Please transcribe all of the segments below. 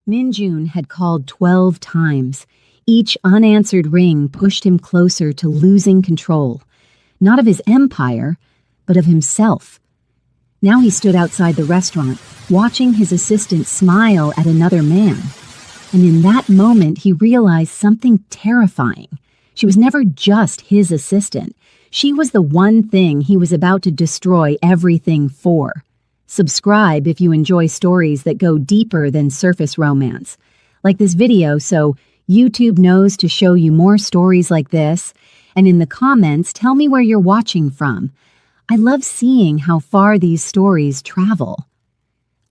Minjun had called 12 times. Each unanswered ring pushed him closer to losing control, not of his empire, but of himself. Now he stood outside the restaurant, watching his assistant smile at another man. And in that moment, he realized something terrifying. She was never just his assistant. She was the one thing he was about to destroy everything for. Subscribe if you enjoy stories that go deeper than surface romance. Like this video so YouTube knows to show you more stories like this. And in the comments, tell me where you're watching from. I love seeing how far these stories travel.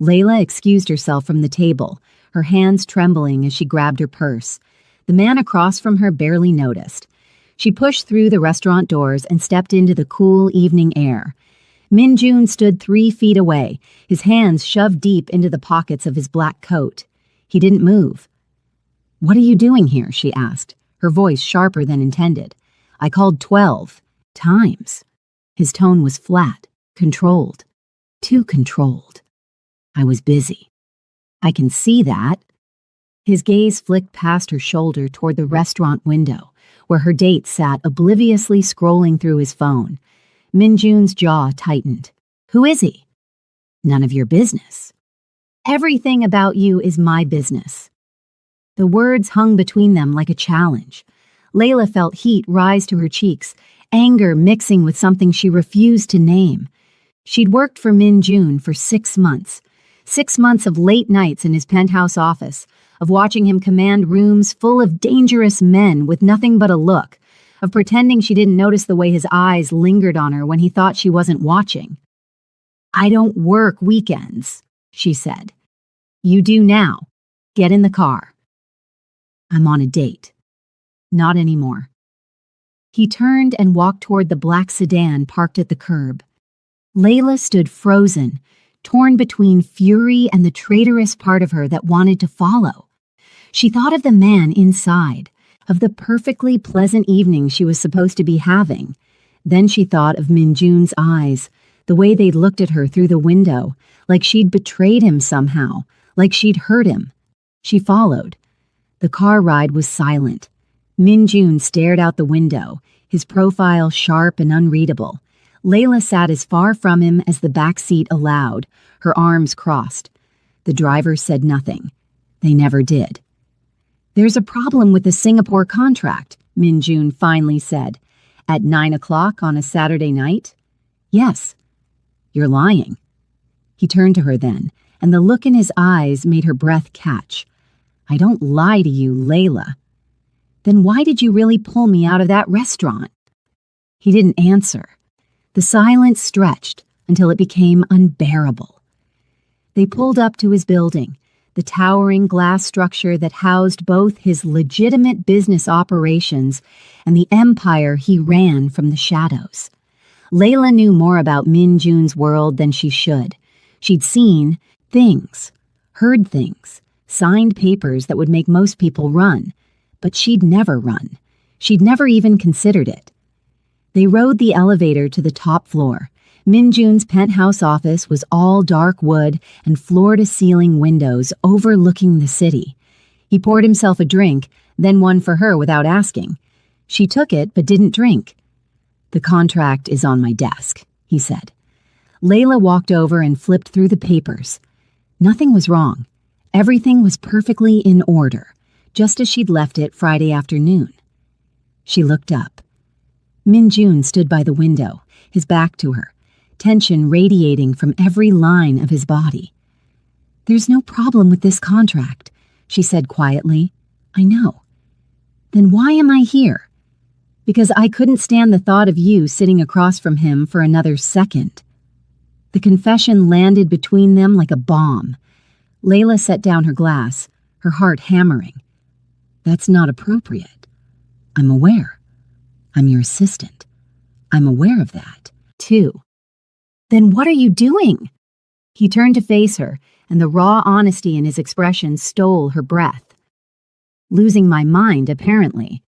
Layla excused herself from the table, her hands trembling as she grabbed her purse. The man across from her barely noticed. She pushed through the restaurant doors and stepped into the cool evening air. Minjun stood 3 feet away, his hands shoved deep into the pockets of his black coat. He didn't move. "What are you doing here?" she asked, her voice sharper than intended. "I called 12 times." His tone was flat, controlled, too controlled. "I was busy." "I can see that." His gaze flicked past her shoulder toward the restaurant window, where her date sat obliviously scrolling through his phone. Minjun's jaw tightened. "Who is he?" "None of your business." "Everything about you is my business." The words hung between them like a challenge. Layla felt heat rise to her cheeks, anger mixing with something she refused to name. She'd worked for Minjun for 6 months. 6 months of late nights in his penthouse office, of watching him command rooms full of dangerous men with nothing but a look, of pretending she didn't notice the way his eyes lingered on her when he thought she wasn't watching. "I don't work weekends," she said. "You do now. Get in the car." "I'm on a date." "Not anymore." He turned and walked toward the black sedan parked at the curb. Layla stood frozen, torn between fury and the traitorous part of her that wanted to follow. She thought of the man inside, of the perfectly pleasant evening she was supposed to be having. Then she thought of Minjun's eyes, the way they'd looked at her through the window, like she'd betrayed him somehow, like she'd hurt him. She followed. The car ride was silent. Minjun stared out the window, his profile sharp and unreadable. Layla sat as far from him as the back seat allowed, her arms crossed. The driver said nothing. They never did. "There's a problem with the Singapore contract," Minjun finally said. "At 9 o'clock on a Saturday night?" "Yes." "You're lying." He turned to her then, and the look in his eyes made her breath catch. "I don't lie to you, Layla." "Then why did you really pull me out of that restaurant?" He didn't answer. The silence stretched until it became unbearable. They pulled up to his building, the towering glass structure that housed both his legitimate business operations and the empire he ran from the shadows. Layla knew more about Minjun's world than she should. She'd seen things, heard things, signed papers that would make most people run, but she'd never run. She'd never even considered it. They rode the elevator to the top floor. Minjun's penthouse office was all dark wood and floor-to-ceiling windows overlooking the city. He poured himself a drink, then one for her without asking. She took it but didn't drink. "The contract is on my desk," he said. Layla walked over and flipped through the papers. Nothing was wrong. Everything was perfectly in order, just as she'd left it Friday afternoon. She looked up. Minjun stood by the window, his back to her, tension radiating from every line of his body. "There's no problem with this contract," she said quietly. "I know." "Then why am I here?" "Because I couldn't stand the thought of you sitting across from him for another second." The confession landed between them like a bomb. Layla set down her glass, her heart hammering. "That's not appropriate. I'm aware. I'm your assistant. I'm aware of that, too." "Then what are you doing?" He turned to face her, and the raw honesty in his expression stole her breath. "Losing my mind, apparently."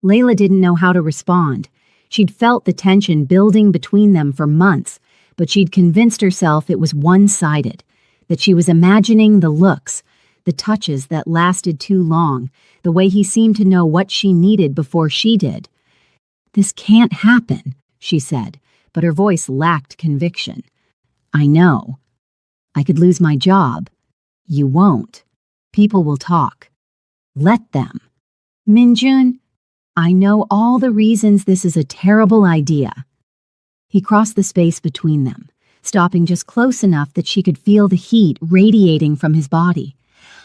Layla didn't know how to respond. She'd felt the tension building between them for months, but she'd convinced herself it was one-sided, that she was imagining the looks, the touches that lasted too long, the way he seemed to know what she needed before she did. "This can't happen," she said, but her voice lacked conviction. "I know. I could lose my job. You won't. People will talk. Let them. Minjun, I know all the reasons this is a terrible idea." He crossed the space between them, stopping just close enough that she could feel the heat radiating from his body.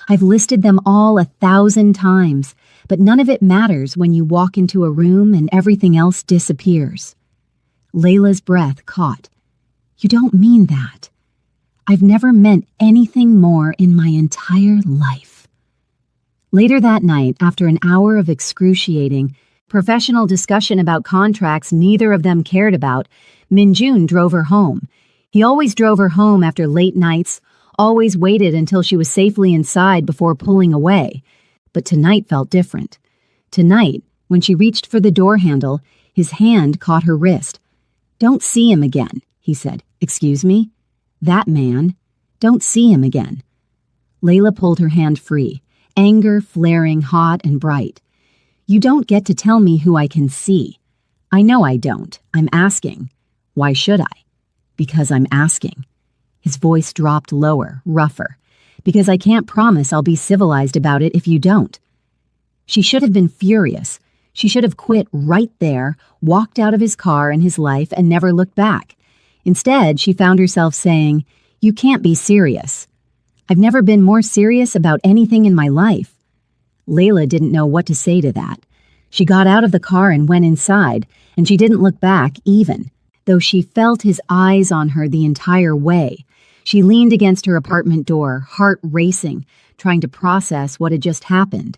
"I've listed them all 1,000 times, but none of it matters when you walk into a room and everything else disappears." Layla's breath caught. "You don't mean that. I've never meant anything more in my entire life." Later that night, after an hour of excruciating, professional discussion about contracts neither of them cared about, Minjun drove her home. He always drove her home after late nights, always waited until she was safely inside before pulling away. But tonight felt different. Tonight, when she reached for the door handle, his hand caught her wrist. "Don't see him again," he said. "Excuse me? That man. Don't see him again." Layla pulled her hand free, anger flaring hot and bright. "You don't get to tell me who I can see." "I know I don't. I'm asking." "Why should I?" "Because I'm asking." His voice dropped lower, rougher. "Because I can't promise I'll be civilized about it if you don't." She should have been furious. She should have quit right there, walked out of his car and his life, and never looked back. Instead, she found herself saying, "You can't be serious." "I've never been more serious about anything in my life." Layla didn't know what to say to that. She got out of the car and went inside, and she didn't look back even, though she felt his eyes on her the entire way. She leaned against her apartment door, heart racing, trying to process what had just happened.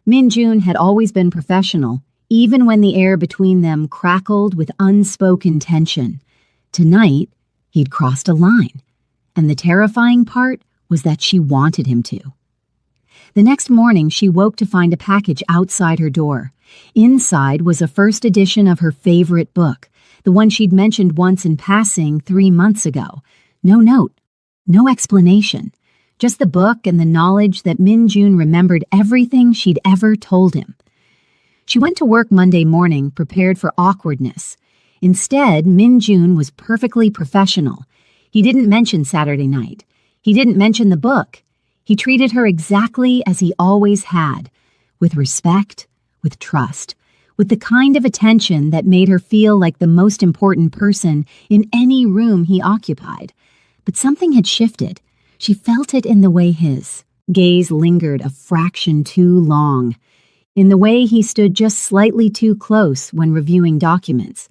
Minjun had always been professional, even when the air between them crackled with unspoken tension. Tonight, he'd crossed a line, and the terrifying part was that she wanted him to. The next morning, she woke to find a package outside her door. Inside was a first edition of her favorite book, the one she'd mentioned once in passing 3 months ago. No note, no explanation, just the book and the knowledge that Minjun remembered everything she'd ever told him. She went to work Monday morning prepared for awkwardness. Instead, Minjun was perfectly professional. He didn't mention Saturday night. He didn't mention the book. He treated her exactly as he always had, with respect, with trust, with the kind of attention that made her feel like the most important person in any room he occupied. But something had shifted. She felt it in the way his gaze lingered a fraction too long, in the way he stood just slightly too close when reviewing documents,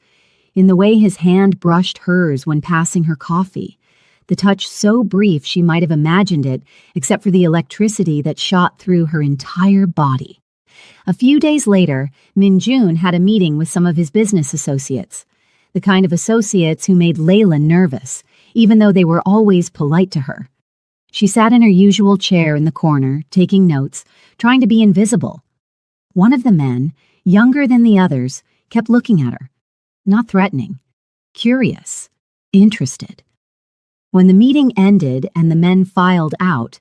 in the way his hand brushed hers when passing her coffee, the touch so brief she might have imagined it, except for the electricity that shot through her entire body. A few days later, Minjun had a meeting with some of his business associates, the kind of associates who made Layla nervous, even though they were always polite to her. She sat in her usual chair in the corner, taking notes, trying to be invisible. One of the men, younger than the others, kept looking at her. Not threatening, curious, interested. When the meeting ended and the men filed out,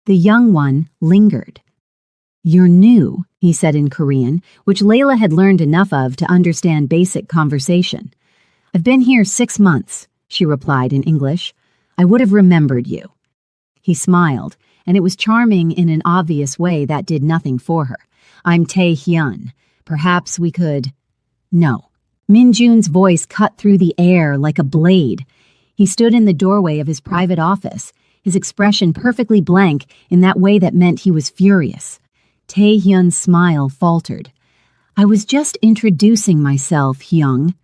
the young one lingered. "You're new," he said in Korean, which Layla had learned enough of to understand basic conversation. "I've been here 6 months," she replied in English. "I would have remembered you." He smiled, and it was charming in an obvious way that did nothing for her. "I'm Tae-hyun. Perhaps we could—" "No." Minjun's voice cut through the air like a blade. He stood in the doorway of his private office, his expression perfectly blank in that way that meant he was furious. Tae-hyun's smile faltered. "I was just introducing myself, Hyung.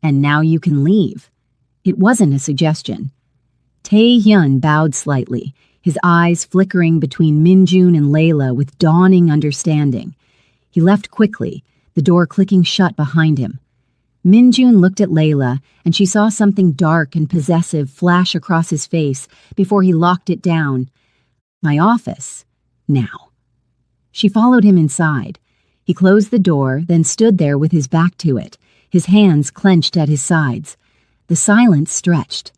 And now you can leave." It wasn't a suggestion. Tae-hyun bowed slightly, his eyes flickering between Minjun and Layla with dawning understanding. He left quickly, the door clicking shut behind him. Minjun looked at Layla, and she saw something dark and possessive flash across his face before he locked it down. "My office. Now." She followed him inside. He closed the door, then stood there with his back to it, his hands clenched at his sides. The silence stretched.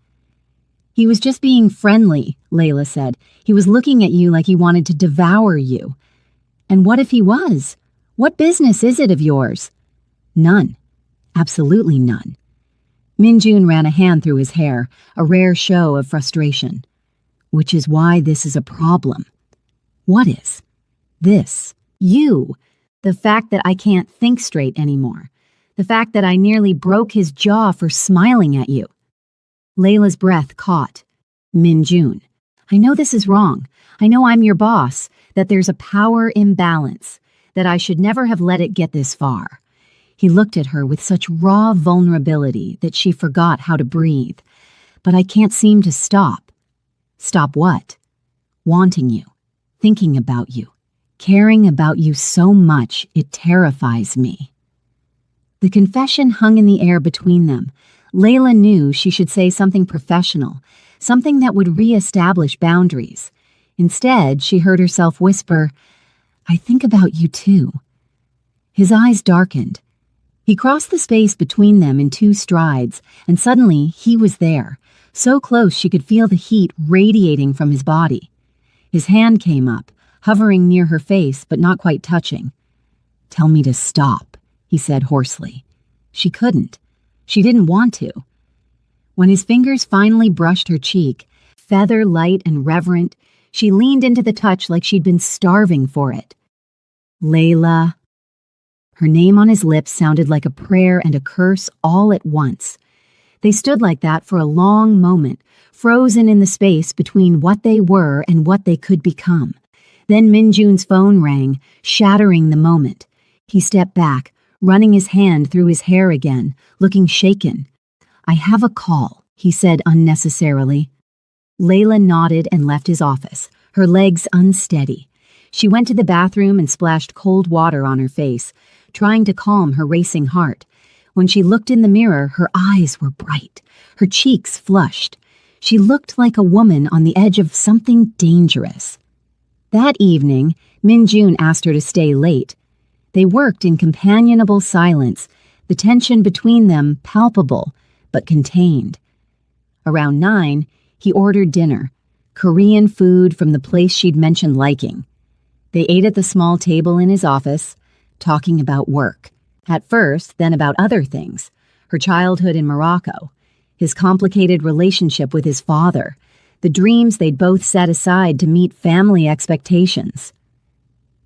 He was just being friendly, Layla said. "He was looking at you like he wanted to devour you." "And what if he was? What business is it of yours?" "None. Absolutely none." Minjun ran a hand through his hair, a rare show of frustration. "Which is why this is a problem." "What is?" "This. You. The fact that I can't think straight anymore. The fact that I nearly broke his jaw for smiling at you." Layla's breath caught. "Minjun, I know this is wrong. I know I'm your boss, that there's a power imbalance, that I should never have let it get this far." He looked at her with such raw vulnerability that she forgot how to breathe. "But I can't seem to stop." "Stop what?" "Wanting you, thinking about you, caring about you so much it terrifies me." The confession hung in the air between them. Layla knew she should say something professional, something that would re-establish boundaries. Instead, she heard herself whisper, "I think about you too." His eyes darkened. He crossed the space between them in 2 strides, and suddenly he was there, so close she could feel the heat radiating from his body. His hand came up, hovering near her face but not quite touching. "Tell me to stop," he said hoarsely. She couldn't. She didn't want to. When his fingers finally brushed her cheek, feather light and reverent, she leaned into the touch like she'd been starving for it. "Layla." Her name on his lips sounded like a prayer and a curse all at once. They stood like that for a long moment, frozen in the space between what they were and what they could become. Then Minjun's phone rang, shattering the moment. He stepped back, running his hand through his hair again, looking shaken. "I have a call," he said unnecessarily. Layla nodded and left his office, her legs unsteady. She went to the bathroom and splashed cold water on her face, trying to calm her racing heart. When she looked in the mirror, her eyes were bright, her cheeks flushed. She looked like a woman on the edge of something dangerous. That evening, Minjun asked her to stay late. They worked in companionable silence, the tension between them palpable but contained. Around 9, he ordered dinner, Korean food from the place she'd mentioned liking. They ate at the small table in his office, talking about work. At first, then about other things, her childhood in Morocco, his complicated relationship with his father, the dreams they'd both set aside to meet family expectations.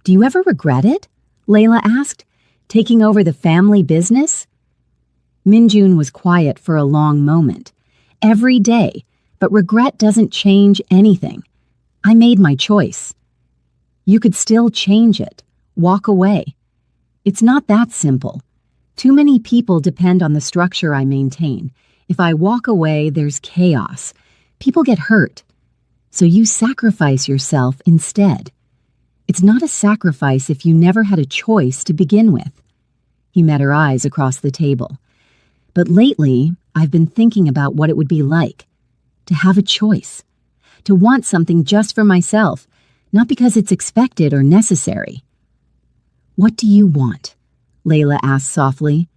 "Do you ever regret it?" Layla asked, "taking over the family business?" Minjun was quiet for a long moment. "Every day, but regret doesn't change anything. I made my choice." "You could still change it. Walk away." "It's not that simple. Too many people depend on the structure I maintain. If I walk away, there's chaos. People get hurt. So you sacrifice yourself instead. It's not a sacrifice if you never had a choice to begin with." He met her eyes across the table. "But lately, I've been thinking about what it would be like to have a choice, to want something just for myself, not because it's expected or necessary." "What do you want?" Layla asked softly.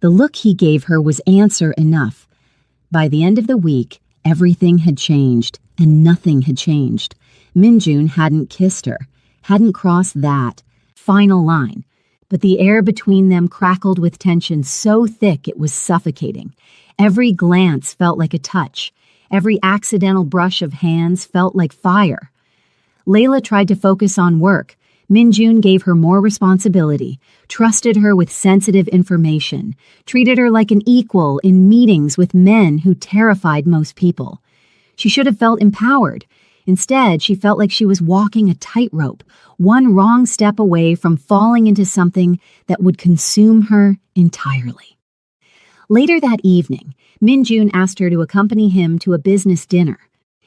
The look he gave her was answer enough. By the end of the week, everything had changed, and nothing had changed. Minjun hadn't kissed her, hadn't crossed that final line, but the air between them crackled with tension so thick it was suffocating. Every glance felt like a touch. Every accidental brush of hands felt like fire. Layla tried to focus on work. Minjun gave her more responsibility, trusted her with sensitive information, treated her like an equal in meetings with men who terrified most people. She should have felt empowered. Instead, she felt like she was walking a tightrope, one wrong step away from falling into something that would consume her entirely. Later that evening, Minjun asked her to accompany him to a business dinner.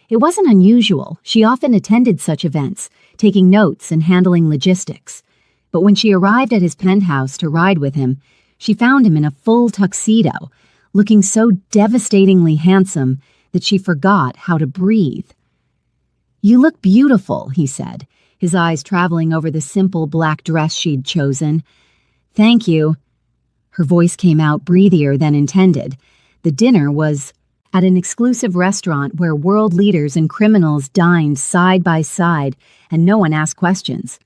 It wasn't unusual. She often attended such events, taking notes and handling logistics. But when she arrived at his penthouse to ride with him, she found him in a full tuxedo, looking so devastatingly handsome that she forgot how to breathe. "You look beautiful," he said, his eyes traveling over the simple black dress she'd chosen. "Thank you." Her voice came out breathier than intended. The dinner was at an exclusive restaurant where world leaders and criminals dined side by side and no one asked questions.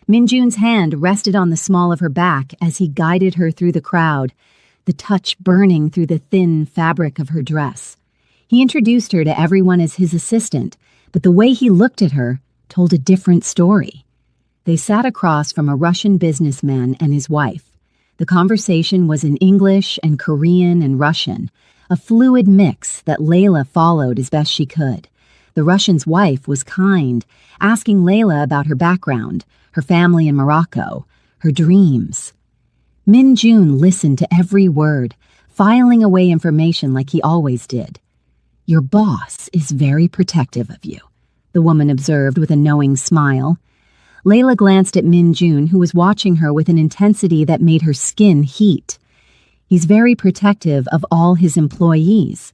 Minjun's hand rested on the small of her back as he guided her through the crowd, the touch burning through the thin fabric of her dress. He introduced her to everyone as his assistant, but the way he looked at her told a different story. They sat across from a Russian businessman and his wife. The conversation was in English and Korean and Russian, a fluid mix that Layla followed as best she could. The Russian's wife was kind, asking Layla about her background, her family in Morocco, her dreams. Minjun listened to every word, filing away information like he always did. "Your boss is very protective of you," the woman observed with a knowing smile. Layla glanced at Minjun, who was watching her with an intensity that made her skin heat. "He's very protective of all his employees."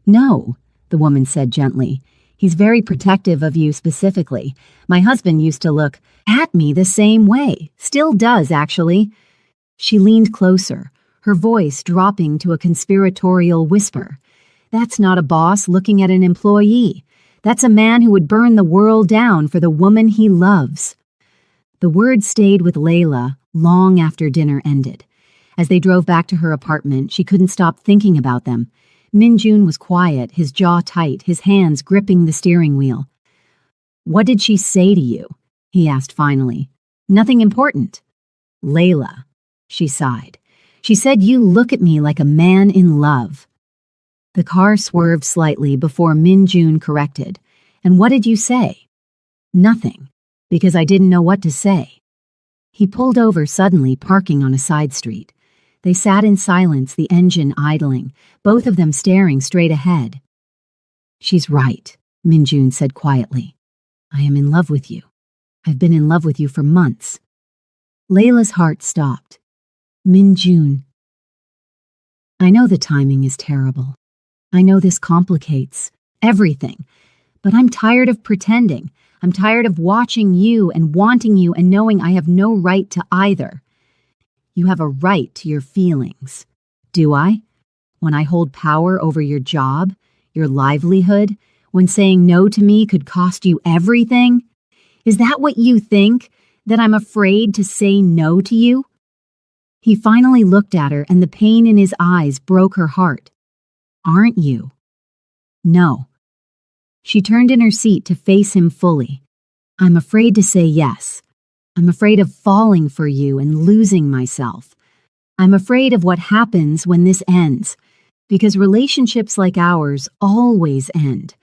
"No," the woman said gently. "He's very protective of you specifically. My husband used to look at me the same way. Still does, actually." She leaned closer, her voice dropping to a conspiratorial whisper. "That's not a boss looking at an employee. That's a man who would burn the world down for the woman he loves." The words stayed with Layla long after dinner ended. As they drove back to her apartment, she couldn't stop thinking about them. Minjun was quiet, his jaw tight, his hands gripping the steering wheel. "What did she say to you?" he asked finally. "Nothing important." "Layla," she sighed. "She said you look at me like a man in love." The car swerved slightly before Minjun corrected. "And what did you say?" "Nothing, because I didn't know what to say." He pulled over suddenly, parking on a side street. They sat in silence, the engine idling, both of them staring straight ahead. "She's right," Minjun said quietly. "I am in love with you. I've been in love with you for months." Layla's heart stopped. "Minjun, I know the timing is terrible. I know this complicates everything, but I'm tired of pretending. I'm tired of watching you and wanting you and knowing I have no right to either." "You have a right to your feelings." "Do I? When I hold power over your job, your livelihood, when saying no to me could cost you everything? Is that what you think, that I'm afraid to say no to you?" He finally looked at her and the pain in his eyes broke her heart. "Aren't you?" "No." She turned in her seat to face him fully. "I'm afraid to say yes. I'm afraid of falling for you and losing myself. I'm afraid of what happens when this ends, because relationships like ours always end.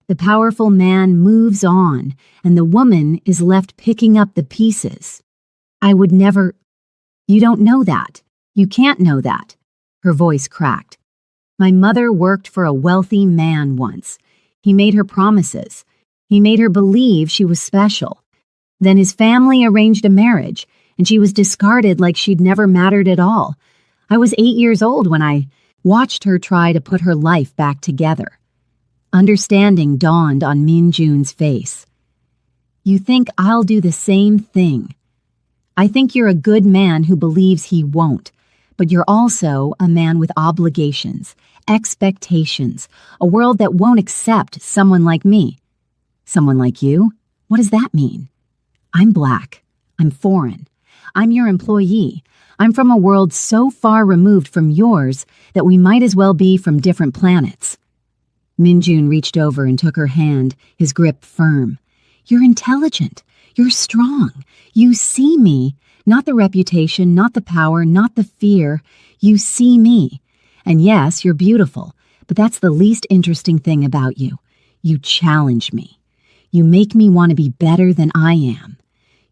The powerful man moves on, and the woman is left picking up the pieces. I would never—" "You don't know that. You can't know that." Her voice cracked. "My mother worked for a wealthy man once. He made her promises. He made her believe she was special. Then his family arranged a marriage, and she was discarded like she'd never mattered at all. I was 8 years old when I watched her try to put her life back together." Understanding dawned on Minjun's face. "You think I'll do the same thing. I think you're a good man who believes he won't, but you're also a man with obligations, expectations, a world that won't accept someone like me." "Someone like you? What does that mean?" "I'm black. I'm foreign. I'm your employee. I'm from a world so far removed from yours that we might as well be from different planets." Minjun reached over and took her hand, his grip firm. "You're intelligent. You're strong. You see me. Not the reputation, not the power, not the fear. You see me. And yes, you're beautiful, but that's the least interesting thing about you. You challenge me. You make me want to be better than I am.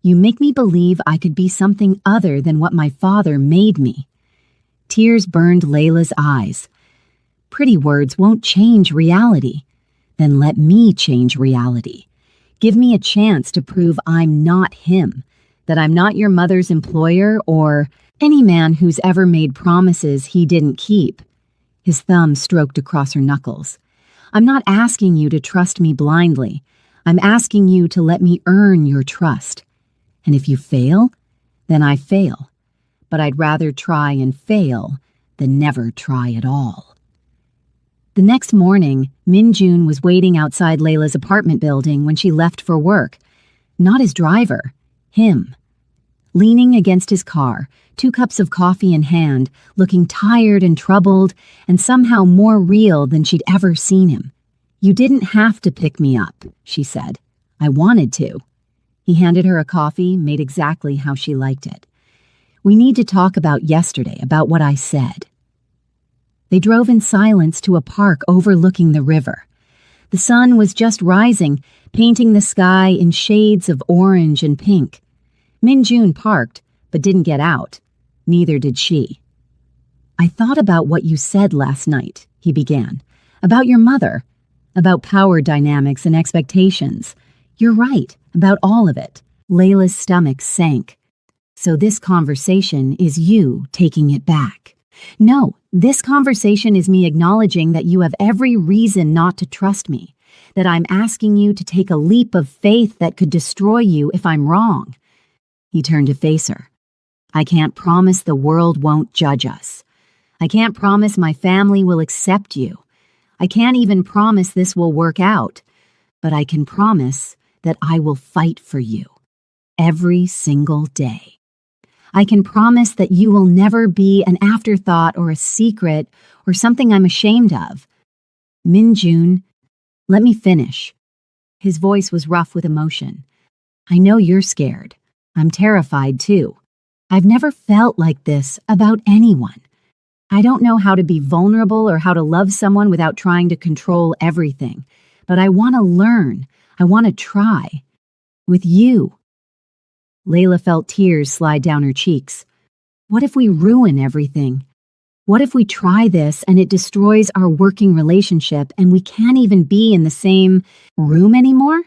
You make me believe I could be something other than what my father made me." Tears burned Layla's eyes. "Pretty words won't change reality. Then let me change reality. Give me a chance to prove I'm not him, that I'm not your mother's employer or any man who's ever made promises he didn't keep." His thumb stroked across her knuckles. "I'm not asking you to trust me blindly. I'm asking you to let me earn your trust. And if you fail, then I fail. But I'd rather try and fail than never try at all." The next morning, Min-Jun was waiting outside Layla's apartment building when she left for work. Not his driver, him. Leaning against his car, 2 cups of coffee in hand, looking tired and troubled, and somehow more real than she'd ever seen him. "You didn't have to pick me up," she said. "I wanted to." He handed her a coffee, made exactly how she liked it. "We need to talk about yesterday, about what I said." They drove in silence to a park overlooking the river. The sun was just rising, painting the sky in shades of orange and pink. Min-Jun parked, but didn't get out. Neither did she. "I thought about what you said last night," he began. "About your mother. About power dynamics and expectations. You're right, about all of it." Layla's stomach sank. "So this conversation is you taking it back." "No, this conversation is me acknowledging that you have every reason not to trust me, that I'm asking you to take a leap of faith that could destroy you if I'm wrong." He turned to face her. "I can't promise the world won't judge us. I can't promise my family will accept you. I can't even promise this will work out. But I can promise that I will fight for you. Every single day. I can promise that you will never be an afterthought or a secret or something I'm ashamed of." "Min-Jun, let me finish." His voice was rough with emotion. "I know you're scared. I'm terrified too. I've never felt like this about anyone. I don't know how to be vulnerable or how to love someone without trying to control everything. But I want to learn. I want to try. With you." Layla felt tears slide down her cheeks. "What if we ruin everything? What if we try this and it destroys our working relationship and we can't even be in the same room anymore?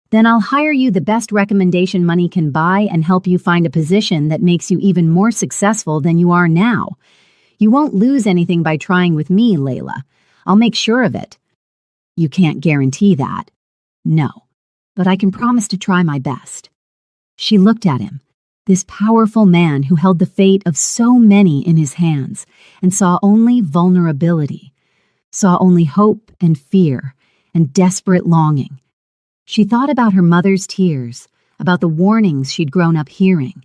Then I'll hire you the best recommendation money can buy and help you find a position that makes you even more successful than you are now. You won't lose anything by trying with me, Layla. I'll make sure of it." "You can't guarantee that." "No, but I can promise to try my best." She looked at him, this powerful man who held the fate of so many in his hands, and saw only vulnerability, saw only hope and fear and desperate longing. She thought about her mother's tears, about the warnings she'd grown up hearing,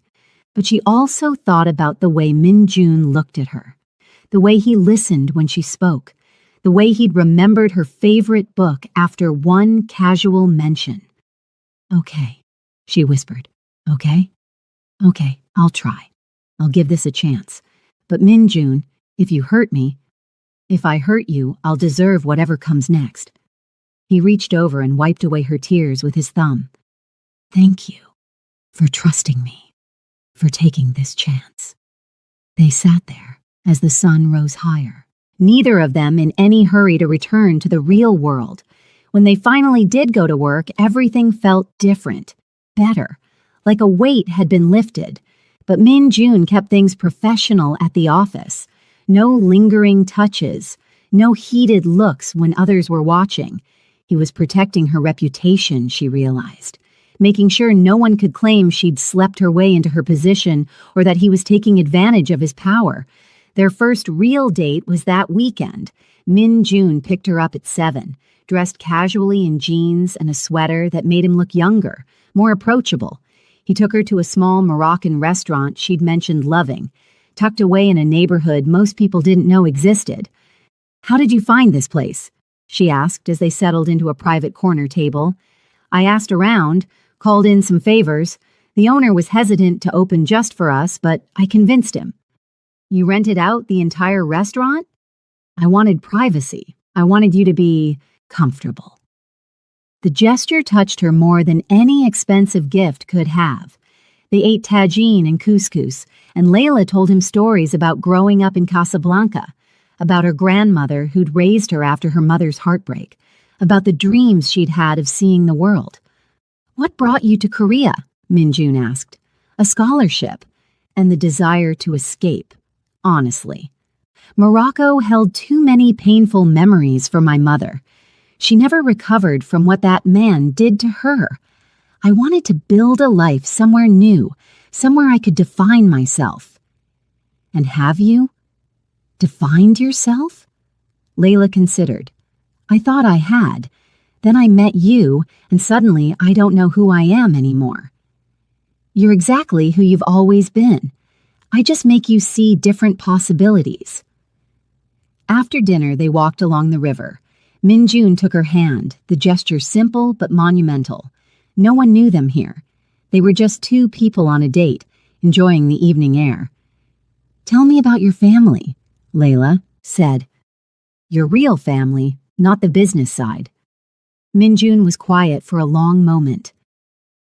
but she also thought about the way Min-Jun looked at her, the way he listened when she spoke, the way he'd remembered her favorite book after one casual mention. "Okay," she whispered. "Okay? Okay, I'll try. I'll give this a chance. But Min-Jun, if you hurt me, if I hurt you, I'll deserve whatever comes next." He reached over and wiped away her tears with his thumb. "Thank you for trusting me, for taking this chance." They sat there as the sun rose higher, neither of them in any hurry to return to the real world. When they finally did go to work, everything felt different, better, like a weight had been lifted. But Min-Jun kept things professional at the office. No lingering touches, no heated looks when others were watching. He was protecting her reputation, she realized, making sure no one could claim she'd slept her way into her position or that he was taking advantage of his power. Their first real date was that weekend. Min-Jun picked her up at 7, dressed casually in jeans and a sweater that made him look younger, more approachable. He took her to a small Moroccan restaurant she'd mentioned loving, tucked away in a neighborhood most people didn't know existed. "How did you find this place?" she asked as they settled into a private corner table. "I asked around, called in some favors. The owner was hesitant to open just for us, but I convinced him." "You rented out the entire restaurant?" "I wanted privacy. I wanted you to be comfortable." The gesture touched her more than any expensive gift could have. They ate tagine and couscous, and Layla told him stories about growing up in Casablanca, about her grandmother who'd raised her after her mother's heartbreak, about the dreams she'd had of seeing the world. "What brought you to Korea?" Min-Jun asked. "A scholarship and the desire to escape, honestly. Morocco held too many painful memories for my mother. She never recovered from what that man did to her. I wanted to build a life somewhere new, somewhere I could define myself." "And have you? Defined yourself?" Layla considered. I thought I had. Then I met you, and suddenly I don't know who I am anymore. You're exactly who you've always been. I just make you see different possibilities. After dinner, they walked along the river. Min-jun took her hand, the gesture simple but monumental. No one knew them here. They were just two people on a date, enjoying the evening air. Tell me about your family, Layla said. Your real family, not the business side. Min-jun was quiet for a long moment.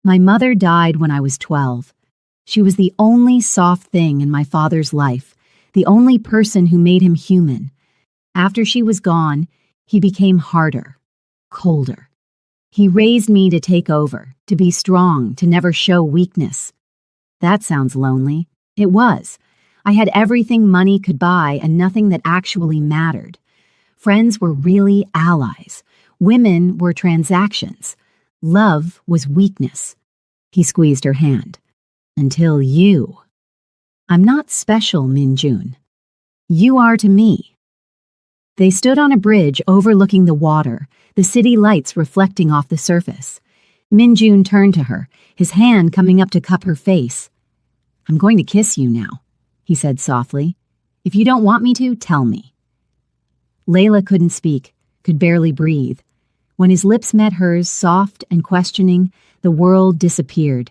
My mother died when I was 12. She was the only soft thing in my father's life, the only person who made him human. After she was gone, he became harder, colder. He raised me to take over, to be strong, to never show weakness. That sounds lonely. It was. I had everything money could buy and nothing that actually mattered. Friends were really allies. Women were transactions. Love was weakness. He squeezed her hand. Until you. I'm not special, Min-jun. You are to me. They stood on a bridge overlooking the water, the city lights reflecting off the surface. Min-jun turned to her, his hand coming up to cup her face. I'm going to kiss you now, he said softly. If you don't want me to, tell me. Layla couldn't speak, could barely breathe. When his lips met hers, soft and questioning, the world disappeared.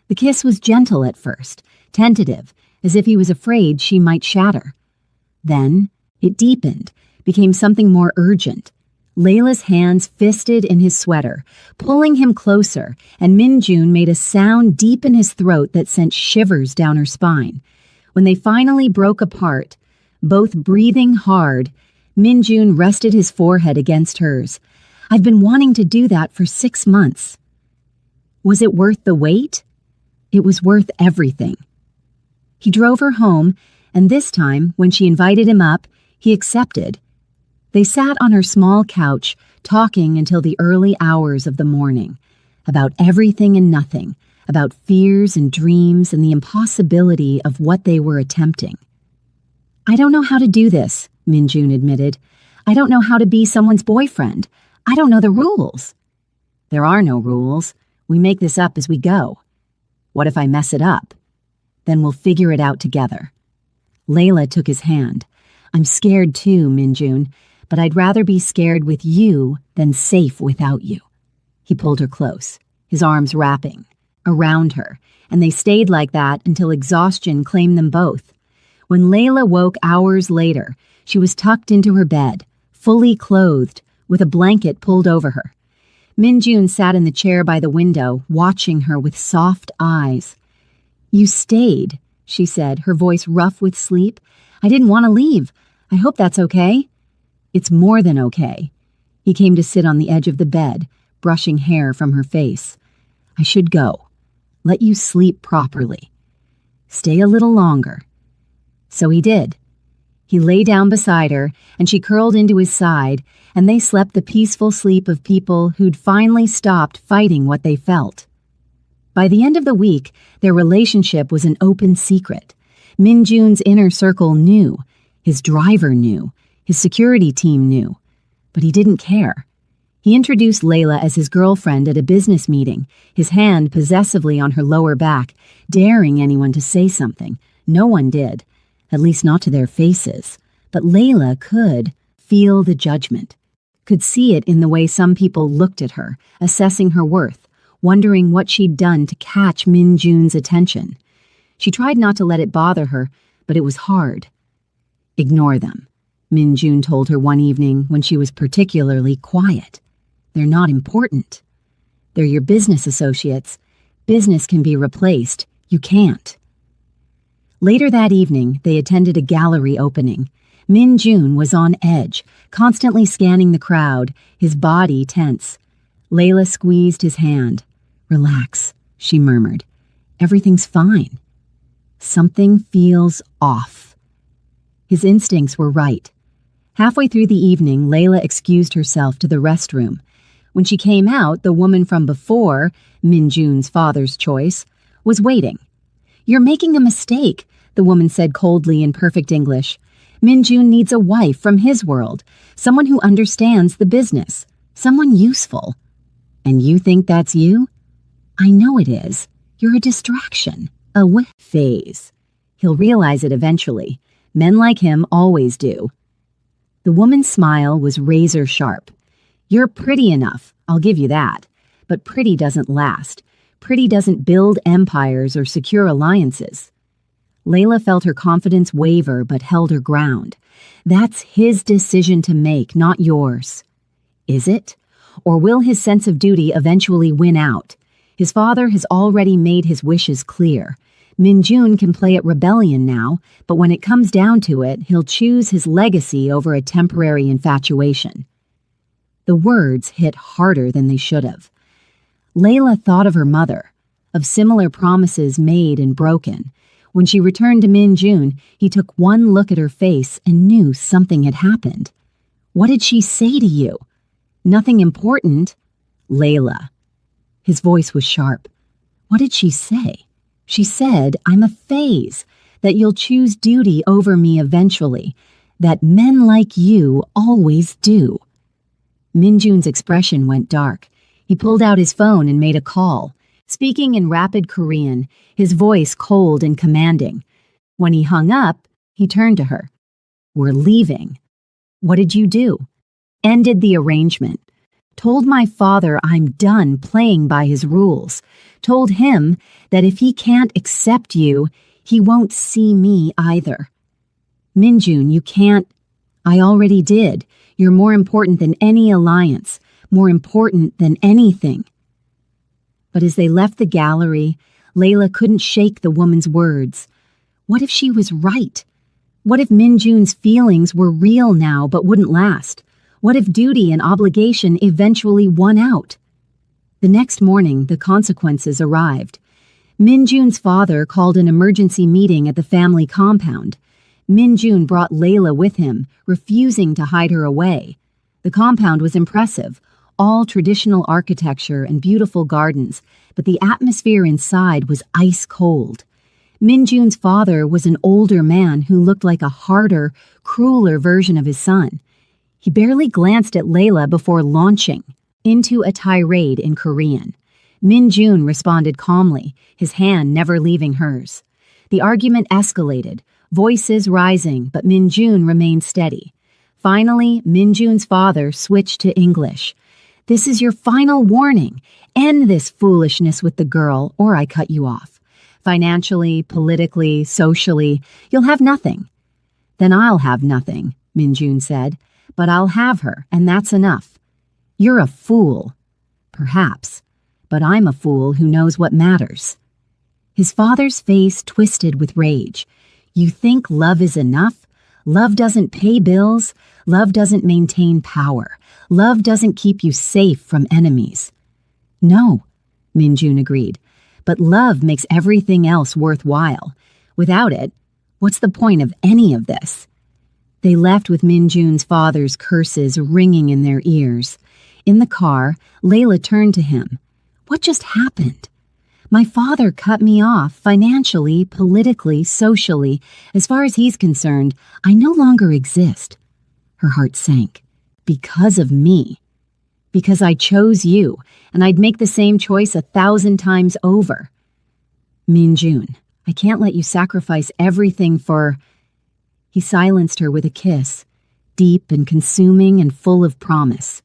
The kiss was gentle at first, tentative, as if he was afraid she might shatter. Then it deepened, became something more urgent. Layla's hands fisted in his sweater, pulling him closer, and Min-jun made a sound deep in his throat that sent shivers down her spine. When they finally broke apart, both breathing hard, Min-jun rested his forehead against hers. I've been wanting to do that for 6 months. Was it worth the wait? It was worth everything. He drove her home, and this time, when she invited him up, he accepted. They sat on her small couch, talking until the early hours of the morning, about everything and nothing, about fears and dreams and the impossibility of what they were attempting. I don't know how to do this, Min-jun admitted. I don't know how to be someone's boyfriend. I don't know the rules. There are no rules. We make this up as we go. What if I mess it up? Then we'll figure it out together. Layla took his hand. I'm scared too, Min-jun, but I'd rather be scared with you than safe without you. He pulled her close, his arms wrapping around her, and they stayed like that until exhaustion claimed them both. When Layla woke hours later, she was tucked into her bed, fully clothed, with a blanket pulled over her. Min-jun sat in the chair by the window, watching her with soft eyes. You stayed, she said, her voice rough with sleep. I didn't want to leave. I hope that's okay. It's more than okay. He came to sit on the edge of the bed, brushing hair from her face. I should go. Let you sleep properly. Stay a little longer. So he did. He lay down beside her, and she curled into his side, and they slept the peaceful sleep of people who'd finally stopped fighting what they felt. By the end of the week, their relationship was an open secret. Min-jun's inner circle knew. His driver knew. His security team knew. But he didn't care. He introduced Layla as his girlfriend at a business meeting, his hand possessively on her lower back, daring anyone to say something. No one did. At least not to their faces. But Layla could feel the judgment, could see it in the way some people looked at her, assessing her worth, wondering what she'd done to catch Min-jun's attention. She tried not to let it bother her, but it was hard. Ignore them, Min-jun told her one evening when she was particularly quiet. They're not important. They're your business associates. Business can be replaced. You can't. Later that evening, they attended a gallery opening. Min-jun was on edge, constantly scanning the crowd, his body tense. Layla squeezed his hand. Relax, she murmured. Everything's fine. Something feels off. His instincts were right. Halfway through the evening, Layla excused herself to the restroom. When she came out, the woman from before, Min-jun's father's choice, was waiting. You're making a mistake, the woman said coldly in perfect English. Minjun needs a wife from his world, someone who understands the business, someone useful. And you think that's you? I know it is. You're a distraction, a phase. He'll realize it eventually. Men like him always do. The woman's smile was razor sharp. You're pretty enough, I'll give you that. But pretty doesn't last. Pretty doesn't build empires or secure alliances. Layla felt her confidence waver but held her ground. That's his decision to make, not yours. Is it? Or will his sense of duty eventually win out? His father has already made his wishes clear. Minjun can play at rebellion now, but when it comes down to it, he'll choose his legacy over a temporary infatuation. The words hit harder than they should have. Layla thought of her mother, of similar promises made and broken. When she returned to Minjun, he took one look at her face and knew something had happened. What did she say to you? Nothing important. Layla. His voice was sharp. What did she say? She said, I'm a phase, that you'll choose duty over me eventually, that men like you always do. Minjun's expression went dark. He pulled out his phone and made a call, speaking in rapid Korean, his voice cold and commanding. When he hung up, he turned to her. We're leaving. What did you do? Ended the arrangement. Told my father I'm done playing by his rules. Told him that if he can't accept you, he won't see me either. Minjun, you can't. I already did. You're more important than any alliance, more important than anything. But as they left the gallery, Layla couldn't shake the woman's words. What if she was right? What if Minjun's feelings were real now but wouldn't last? What if duty and obligation eventually won out? The next morning, the consequences arrived. Minjun's father called an emergency meeting at the family compound. Minjun brought Layla with him, refusing to hide her away. The compound was impressive, all traditional architecture and beautiful gardens, but the atmosphere inside was ice cold. Minjun's father was an older man who looked like a harder, crueler version of his son. He barely glanced at Layla before launching into a tirade in Korean. Minjun responded calmly, his hand never leaving hers. The argument escalated, voices rising, but Minjun remained steady. Finally, Minjun's father switched to English. This is your final warning. End this foolishness with the girl, or I cut you off. Financially, politically, socially, you'll have nothing. Then I'll have nothing, Minjun said. But I'll have her, and that's enough. You're a fool. Perhaps. But I'm a fool who knows what matters. His father's face twisted with rage. You think love is enough? Love doesn't pay bills. Love doesn't maintain power. Love doesn't keep you safe from enemies. No, Minjun agreed. But love makes everything else worthwhile. Without it, what's the point of any of this? They left with Minjun's father's curses ringing in their ears. In the car, Layla turned to him. What just happened? My father cut me off financially, politically, socially. As far as he's concerned, I no longer exist. Her heart sank. Because of me. Because I chose you, and I'd make the same choice 1,000 times over. Minjun, I can't let you sacrifice everything for... He silenced her with a kiss, deep and consuming and full of promise.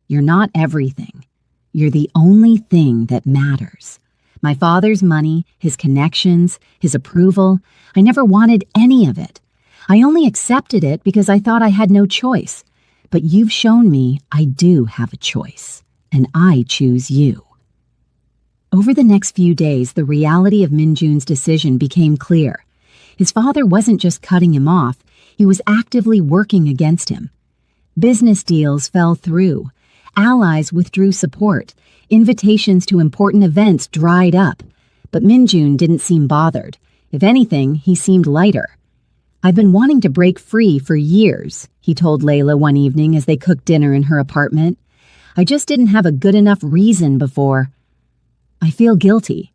You're not everything. You're the only thing that matters. My father's money, his connections, his approval, I never wanted any of it. I only accepted it because I thought I had no choice. But you've shown me I do have a choice, and I choose you. Over the next few days, the reality of Minjun's decision became clear. His father wasn't just cutting him off, he was actively working against him. Business deals fell through. Allies withdrew support. Invitations to important events dried up. But Minjun didn't seem bothered. If anything, he seemed lighter. I've been wanting to break free for years, he told Layla one evening as they cooked dinner in her apartment. I just didn't have a good enough reason before. I feel guilty.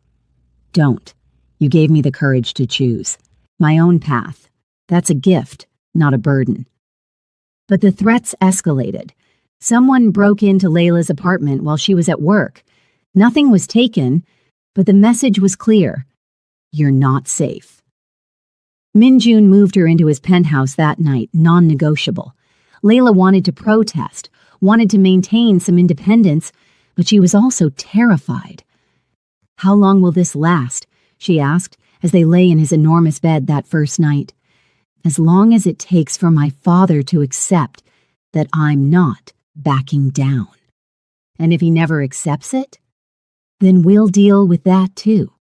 Don't. You gave me the courage to choose. My own path. That's a gift. not a burden. But the threats escalated. Someone broke into Layla's apartment while she was at work. Nothing was taken, but the message was clear. You're not safe. Minjun moved her into his penthouse that night, non-negotiable. Layla wanted to protest, wanted to maintain some independence, but she was also terrified. How long will this last? She asked as they lay in his enormous bed that first night. As long as it takes for my father to accept that I'm not backing down. And if he never accepts it, then we'll deal with that too,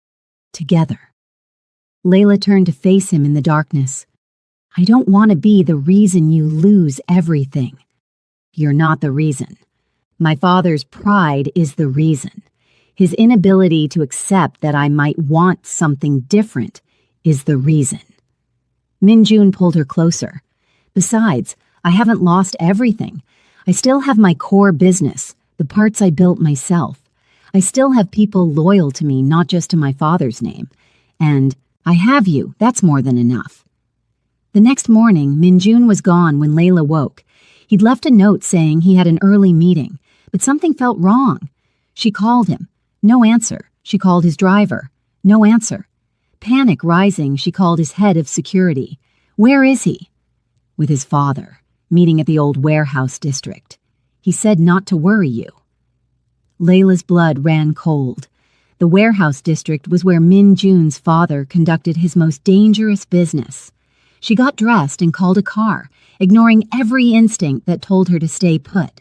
together. Layla turned to face him in the darkness. I don't want to be the reason you lose everything. You're not the reason. My father's pride is the reason. His inability to accept that I might want something different is the reason. Minjun pulled her closer. Besides, I haven't lost everything. I still have my core business, the parts I built myself. I still have people loyal to me, not just to my father's name. And I have you, that's more than enough. The next morning, Minjun was gone when Layla woke. He'd left a note saying he had an early meeting, but something felt wrong. She called him. No answer. She called his driver. No answer. Panic rising, she called his head of security. Where is he? With his father, meeting at the old warehouse district. He said not to worry you. Layla's blood ran cold. The warehouse district was where Min Jun's father conducted his most dangerous business. She got dressed and called a car, ignoring every instinct that told her to stay put.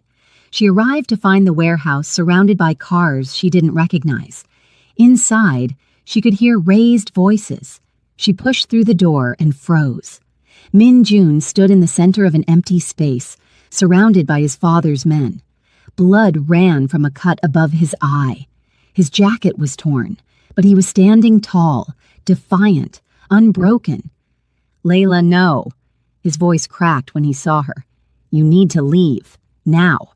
She arrived to find the warehouse surrounded by cars she didn't recognize. Inside, she could hear raised voices. She pushed through the door and froze. Min Jun stood in the center of an empty space, surrounded by his father's men. Blood ran from a cut above his eye. His jacket was torn, but he was standing tall, defiant, unbroken. Layla, no. His voice cracked when he saw her. You need to leave. Now.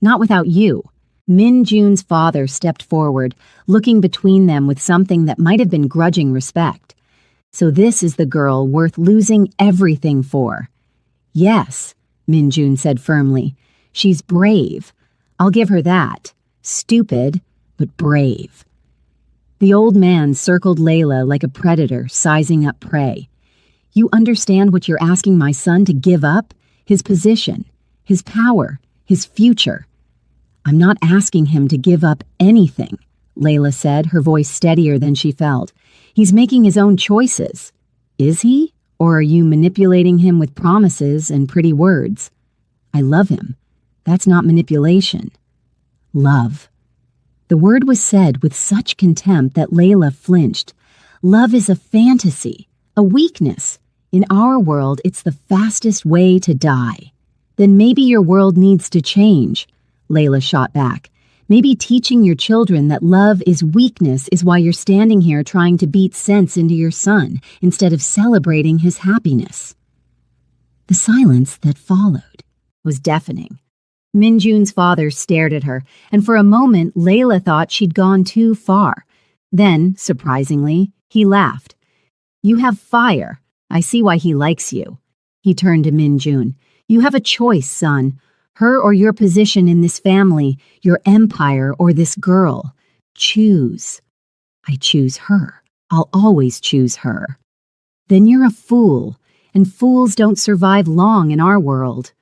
Not without you. Min Jun's father stepped forward, looking between them with something that might have been grudging respect. So this is the girl worth losing everything for. Yes, Min Jun said firmly. She's brave. I'll give her that. Stupid, but brave. The old man circled Layla like a predator sizing up prey. You understand what you're asking my son to give up? His position, his power, his future. I'm not asking him to give up anything, Layla said, her voice steadier than she felt. He's making his own choices. Is he? Or are you manipulating him with promises and pretty words? I love him. That's not manipulation. Love. The word was said with such contempt that Layla flinched. Love is a fantasy, a weakness. In our world, it's the fastest way to die. Then maybe your world needs to change, Layla shot back. Maybe teaching your children that love is weakness is why you're standing here trying to beat sense into your son instead of celebrating his happiness. The silence that followed was deafening. Min Jun's father stared at her, and for a moment Layla thought she'd gone too far. Then, surprisingly, he laughed. You have fire. I see why he likes you. He turned to Min Jun. You have a choice, son. Her or your position in this family, your empire or this girl. Choose. I choose her. I'll always choose her. Then you're a fool, and fools don't survive long in our world.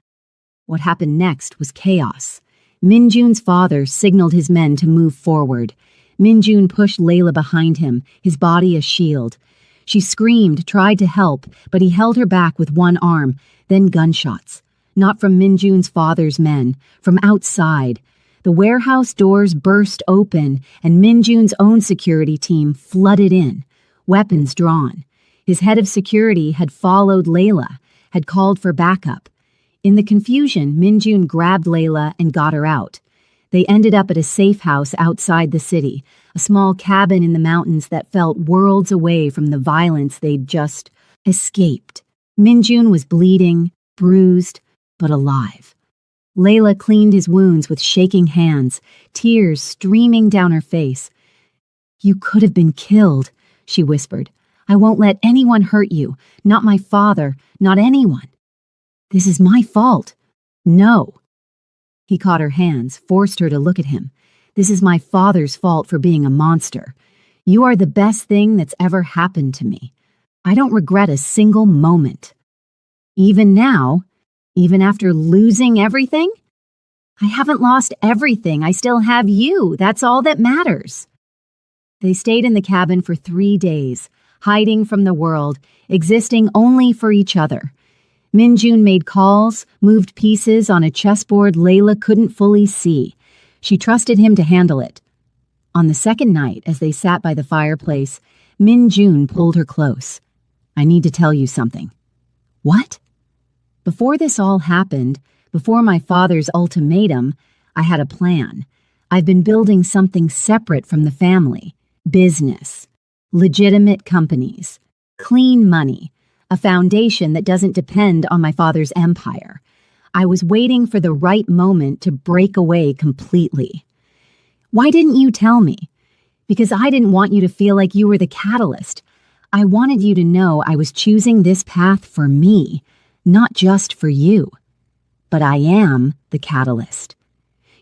What happened next was chaos. Min Jun's father signaled his men to move forward. Min Jun pushed Layla behind him, his body a shield. She screamed, tried to help, but he held her back with one arm, then gunshots. Not from Min Jun's father's men, from outside. The warehouse doors burst open, and Min Jun's own security team flooded in, weapons drawn. His head of security had followed Layla, had called for backup. In the confusion, Min Jun grabbed Layla and got her out. They ended up at a safe house outside the city, a small cabin in the mountains that felt worlds away from the violence they'd just escaped. Min Jun was bleeding, bruised, but alive. Layla cleaned his wounds with shaking hands, tears streaming down her face. You could have been killed, she whispered. I won't let anyone hurt you, not my father, not anyone. This is my fault. No. He caught her hands, forced her to look at him. This is my father's fault for being a monster. You are the best thing that's ever happened to me. I don't regret a single moment. Even now, even after losing everything? I haven't lost everything. I still have you. That's all that matters. They stayed in the cabin for 3 days, hiding from the world, existing only for each other. Minjun made calls, moved pieces on a chessboard Layla couldn't fully see. She trusted him to handle it. On the second night, as they sat by the fireplace, Minjun pulled her close. I need to tell you something. What? Before this all happened, before my father's ultimatum, I had a plan. I've been building something separate from the family. Business. Legitimate companies. Clean money. A foundation that doesn't depend on my father's empire. I was waiting for the right moment to break away completely. Why didn't you tell me? Because I didn't want you to feel like you were the catalyst. I wanted you to know I was choosing this path for me, not just for you. But I am the catalyst.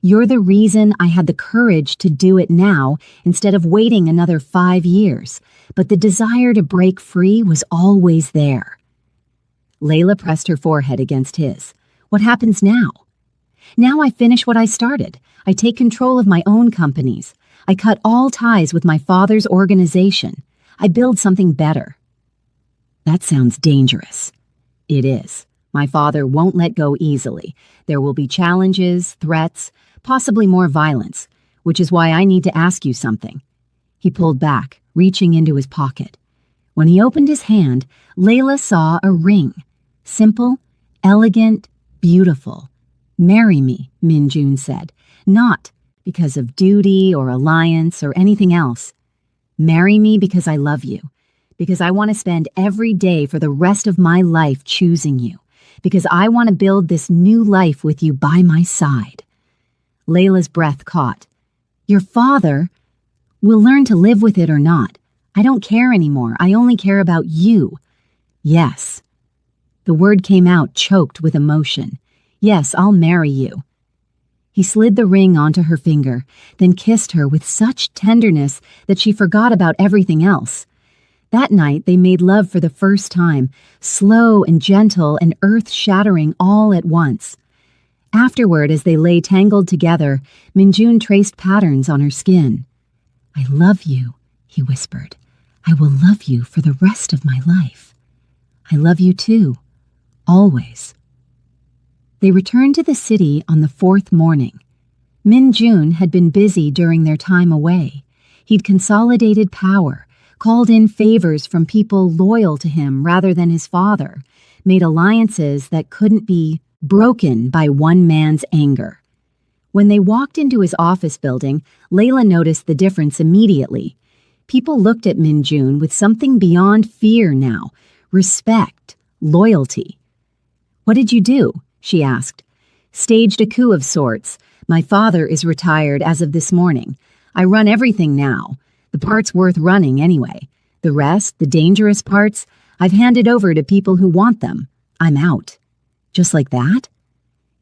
You're the reason I had the courage to do it now instead of waiting another 5 years. But the desire to break free was always there. Layla pressed her forehead against his. What happens now? Now I finish what I started. I take control of my own companies. I cut all ties with my father's organization. I build something better. That sounds dangerous. It is. My father won't let go easily. There will be challenges, threats, possibly more violence, which is why I need to ask you something. He pulled back, reaching into his pocket. When he opened his hand, Layla saw a ring. Simple, elegant, beautiful. Marry me, Minjun said. Not because of duty or alliance or anything else. Marry me because I love you. Because I want to spend every day for the rest of my life choosing you. Because I want to build this new life with you by my side. Layla's breath caught. Your father will learn to live with it or not. I don't care anymore. I only care about you. Yes. The word came out choked with emotion. Yes, I'll marry you. He slid the ring onto her finger, then kissed her with such tenderness that she forgot about everything else. That night, they made love for the first time, slow and gentle and earth-shattering all at once. Afterward, as they lay tangled together, Minjun traced patterns on her skin. I love you, he whispered. I will love you for the rest of my life. I love you too, always. They returned to the city on the 4th morning. Minjun had been busy during their time away. He'd consolidated power, called in favors from people loyal to him rather than his father, made alliances that couldn't be broken by one man's anger. When they walked into his office building, Layla noticed the difference immediately. People looked at Minjun with something beyond fear now, respect, loyalty. What did you do? She asked. Staged a coup of sorts. My father is retired as of this morning. I run everything now. The parts worth running anyway. The rest, the dangerous parts, I've handed over to people who want them. I'm out. Just like that?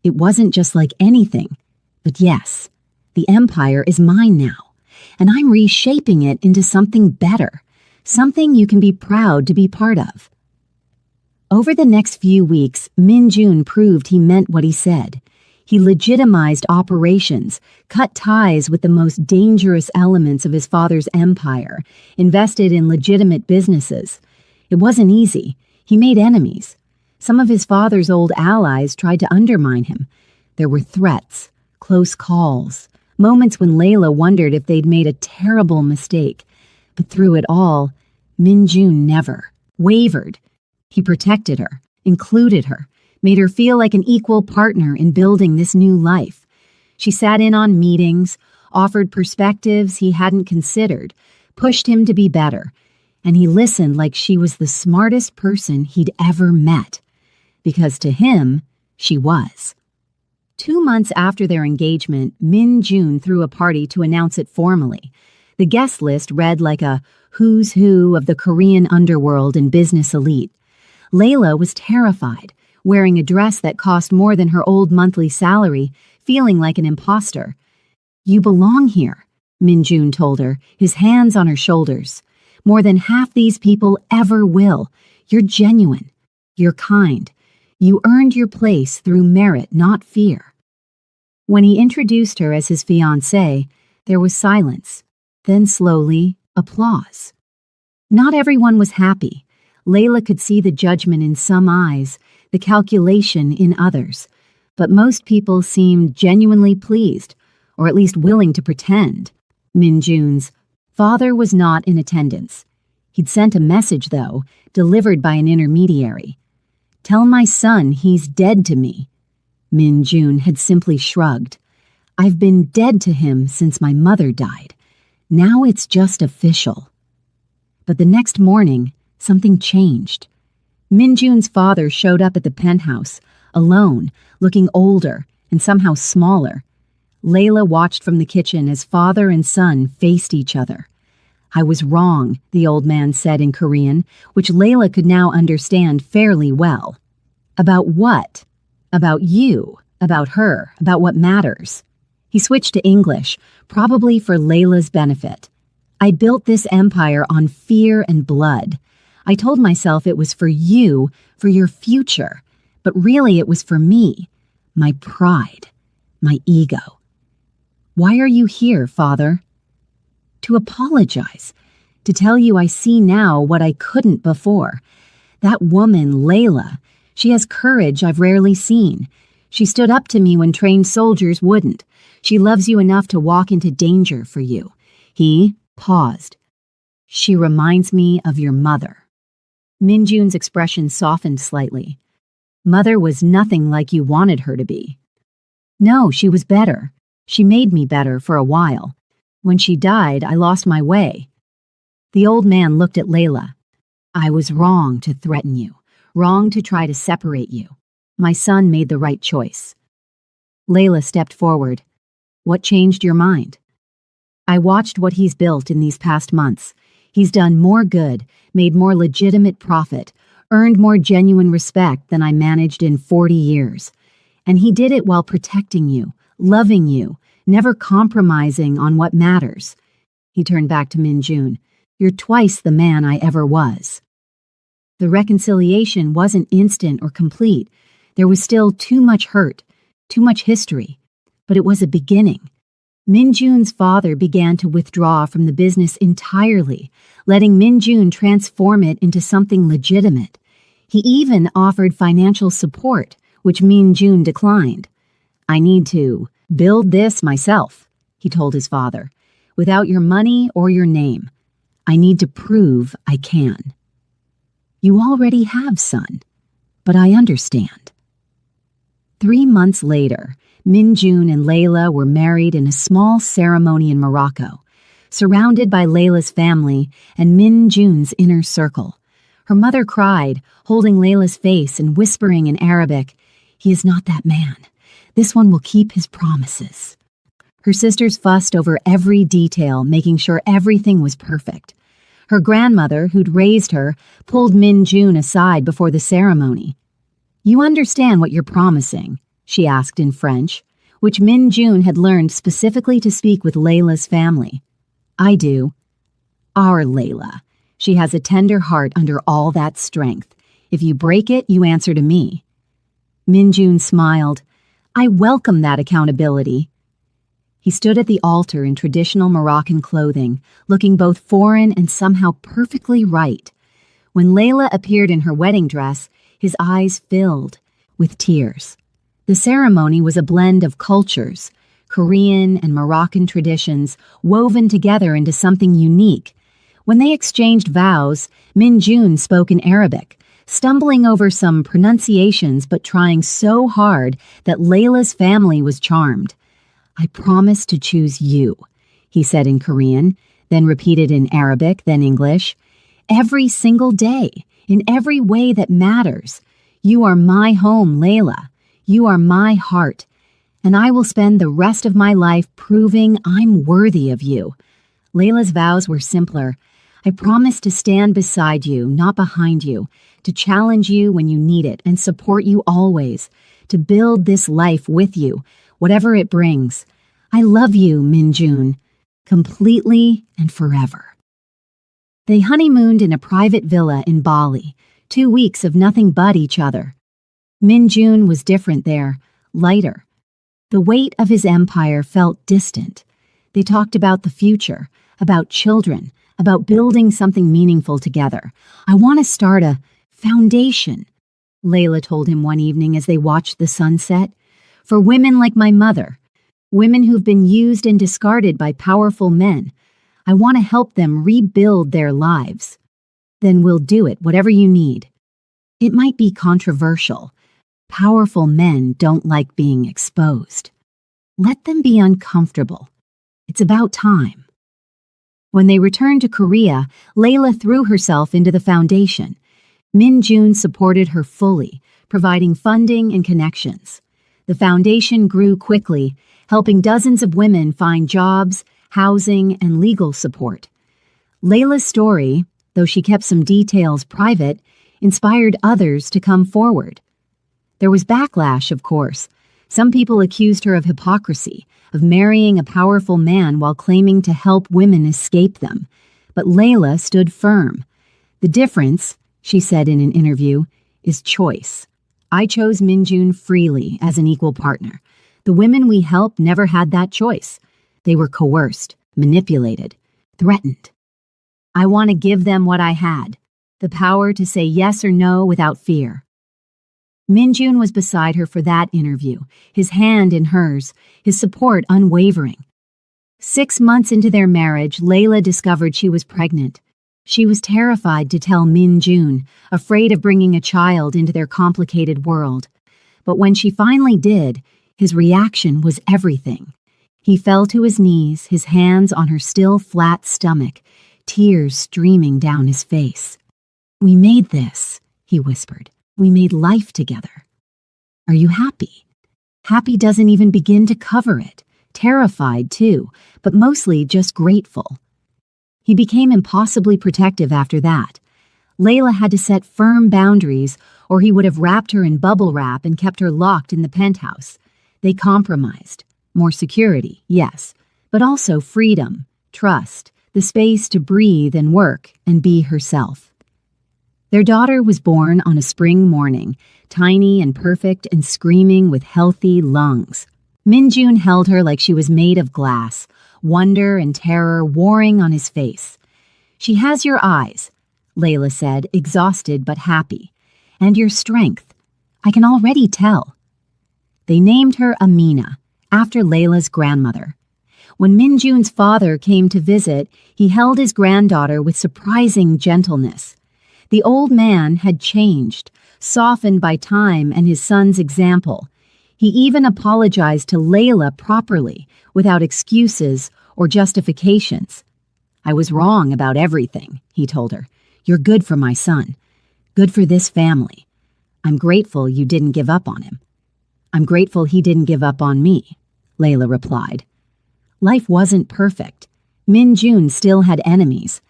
It wasn't just like anything. But yes, the empire is mine now, and I'm reshaping it into something better, something you can be proud to be part of. Over the next few weeks, Minjun proved he meant what he said. He legitimized operations, cut ties with the most dangerous elements of his father's empire, invested in legitimate businesses. It wasn't easy. He made enemies. Some of his father's old allies tried to undermine him. There were threats, close calls, moments when Layla wondered if they'd made a terrible mistake. But through it all, Minjun never wavered. He protected her, included her, made her feel like an equal partner in building this new life. She sat in on meetings, offered perspectives he hadn't considered, pushed him to be better, and he listened like she was the smartest person he'd ever met. Because to him, she was. 2 months after their engagement, Minjun threw a party to announce it formally. The guest list read like a who's who of the Korean underworld and business elite. Layla was terrified. wearing a dress that cost more than her old monthly salary, feeling like an imposter. "You belong here," Minjun told her, his hands on her shoulders. "More than half these people ever will. You're genuine. You're kind. You earned your place through merit, not fear." When he introduced her as his fiancée, there was silence, then slowly, applause. Not everyone was happy. Layla could see the judgment in some eyes, the calculation in others. But most people seemed genuinely pleased, or at least willing to pretend. Minjun's father was not in attendance. He'd sent a message, though, delivered by an intermediary. "Tell my son he's dead to me." Minjun had simply shrugged. "I've been dead to him since my mother died. Now it's just official." But the next morning, something changed. Minjun's father showed up at the penthouse, alone, looking older and somehow smaller. Layla watched from the kitchen as father and son faced each other. "I was wrong," the old man said in Korean, which Layla could now understand fairly well. "About what?" "About you, about her, about what matters." He switched to English, probably for Layla's benefit. "I built this empire on fear and blood. I told myself it was for you, for your future, but really it was for me, my pride, my ego." "Why are you here, Father?" "To apologize, to tell you I see now what I couldn't before. That woman, Layla, she has courage I've rarely seen. She stood up to me when trained soldiers wouldn't. She loves you enough to walk into danger for you." He paused. "She reminds me of your mother." Minjun's expression softened slightly. "Mother was nothing like you wanted her to be." "No, she was better. She made me better for a while. When she died, I lost my way." The old man looked at Layla. "I was wrong to threaten you, wrong to try to separate you. My son made the right choice." Layla stepped forward. "What changed your mind?" "I watched what he's built in these past months. He's done more good, made more legitimate profit, earned more genuine respect than I managed in 40 years. And he did it while protecting you, loving you, never compromising on what matters." He turned back to Minjun. "You're twice the man I ever was." The reconciliation wasn't instant or complete. There was still too much hurt, too much history. But it was a beginning. Minjun's father began to withdraw from the business entirely, letting Minjun transform it into something legitimate. He even offered financial support, which Minjun declined. "I need to build this myself," he told his father, "without your money or your name. I need to prove I can." "You already have, son, but I understand." 3 months later, Minjun and Layla were married in a small ceremony in Morocco, surrounded by Layla's family and Minjun's inner circle. Her mother cried, holding Layla's face and whispering in Arabic, "He is not that man. This one will keep his promises." Her sisters fussed over every detail, making sure everything was perfect. Her grandmother, who'd raised her, pulled Minjun aside before the ceremony. "You understand what you're promising?" she asked in French, which Minjun had learned specifically to speak with Layla's family. "I do." "Our Layla. She has a tender heart under all that strength. If you break it, you answer to me." Minjun smiled. "I welcome that accountability." He stood at the altar in traditional Moroccan clothing, looking both foreign and somehow perfectly right. When Layla appeared in her wedding dress, his eyes filled with tears. The ceremony was a blend of cultures, Korean and Moroccan traditions, woven together into something unique. When they exchanged vows, Minjun spoke in Arabic, stumbling over some pronunciations but trying so hard that Layla's family was charmed. "I promise to choose you," he said in Korean, then repeated in Arabic, then English. "Every single day, in every way that matters. You are my home, Layla. You are my heart. And I will spend the rest of my life proving I'm worthy of you." Layla's vows were simpler. I promise to stand beside you, not behind you, to challenge you when you need it and support you always, to build this life with you, whatever it brings. I love you, Min-jun, completely and forever. They honeymooned in a private villa in Bali, 2 weeks of nothing but each other. Min-jun was different there, lighter. The weight of his empire felt distant. They talked about the future, about children, about building something meaningful together. I want to start a foundation, Layla told him one evening as they watched the sunset, for women like my mother, women who've been used and discarded by powerful men. I want to help them rebuild their lives. Then we'll do it, whatever you need. It might be controversial. Powerful men don't like being exposed. Let them be uncomfortable. It's about time. When they returned to Korea, Layla threw herself into the foundation. Min-jun supported her fully, providing funding and connections. The foundation grew quickly, helping dozens of women find jobs, housing, and legal support. Layla's story, though she kept some details private, inspired others to come forward. There was backlash, of course. Some people accused her of hypocrisy, of marrying a powerful man while claiming to help women escape them. But Layla stood firm. The difference, she said in an interview, is choice. I chose Min-jun freely as an equal partner. The women we helped never had that choice. They were coerced, manipulated, threatened. I want to give them what I had, the power to say yes or no without fear. Min-jun was beside her for that interview, his hand in hers, his support unwavering. 6 months into their marriage, Layla discovered she was pregnant. She was terrified to tell Min-jun, afraid of bringing a child into their complicated world. But when she finally did, his reaction was everything. He fell to his knees, his hands on her still flat stomach, tears streaming down his face. We made this, he whispered. We made life together. Are you happy? Happy doesn't even begin to cover it. Terrified, too, but mostly just grateful. He became impossibly protective after that. Layla had to set firm boundaries, or he would have wrapped her in bubble wrap and kept her locked in the penthouse. They compromised. More security, yes, but also freedom, trust, the space to breathe and work and be herself. Their daughter was born on a spring morning, tiny and perfect and screaming with healthy lungs. Min-jun held her like she was made of glass, wonder and terror warring on his face. She has your eyes, Layla said, exhausted but happy, and your strength. I can already tell. They named her Amina, after Layla's grandmother. When Min-jun's father came to visit, he held his granddaughter with surprising gentleness. The old man had changed, softened by time and his son's example. He even apologized to Layla properly, without excuses or justifications. I was wrong about everything, he told her. You're good for my son. Good for this family. I'm grateful you didn't give up on him. I'm grateful he didn't give up on me, Layla replied. Life wasn't perfect. Min-jun still had enemies.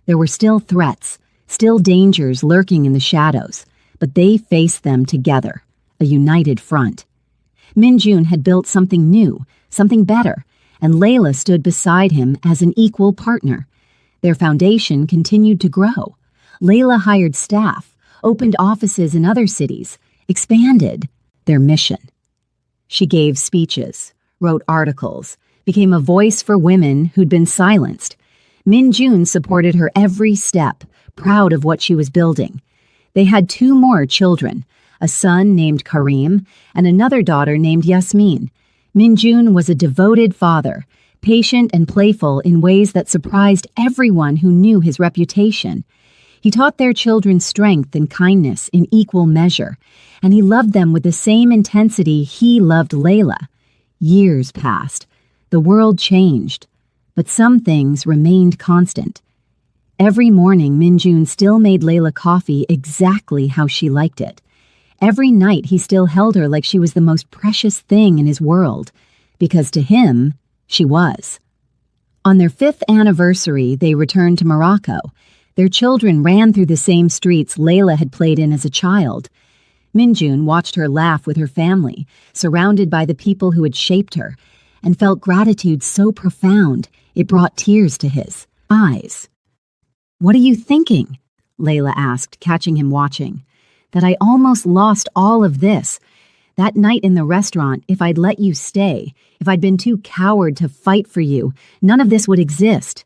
There were still threats, still dangers lurking in the shadows, but they faced them together, a united front. Min-jun had built something new, something better, and Layla stood beside him as an equal partner. Their foundation continued to grow. Layla hired staff, opened offices in other cities, expanded their mission. She gave speeches, wrote articles, became a voice for women who'd been silenced. Min-jun supported her every step, proud of what she was building. They had 2 more children, a son named Karim and another daughter named Yasmin. Min-jun was a devoted father, patient and playful in ways that surprised everyone who knew his reputation. He taught their children strength and kindness in equal measure, and he loved them with the same intensity he loved Layla. Years passed. The world changed, but some things remained constant. Every morning, Min-jun still made Layla coffee exactly how she liked it. Every night, he still held her like she was the most precious thing in his world, because to him, she was. On their 5th anniversary, they returned to Morocco. Their children ran through the same streets Layla had played in as a child. Minjun watched her laugh with her family, surrounded by the people who had shaped her, and felt gratitude so profound it brought tears to his eyes. "What are you thinking?" Layla asked, catching him watching. "That I almost lost all of this. That night in the restaurant, if I'd let you stay, if I'd been too coward to fight for you, none of this would exist.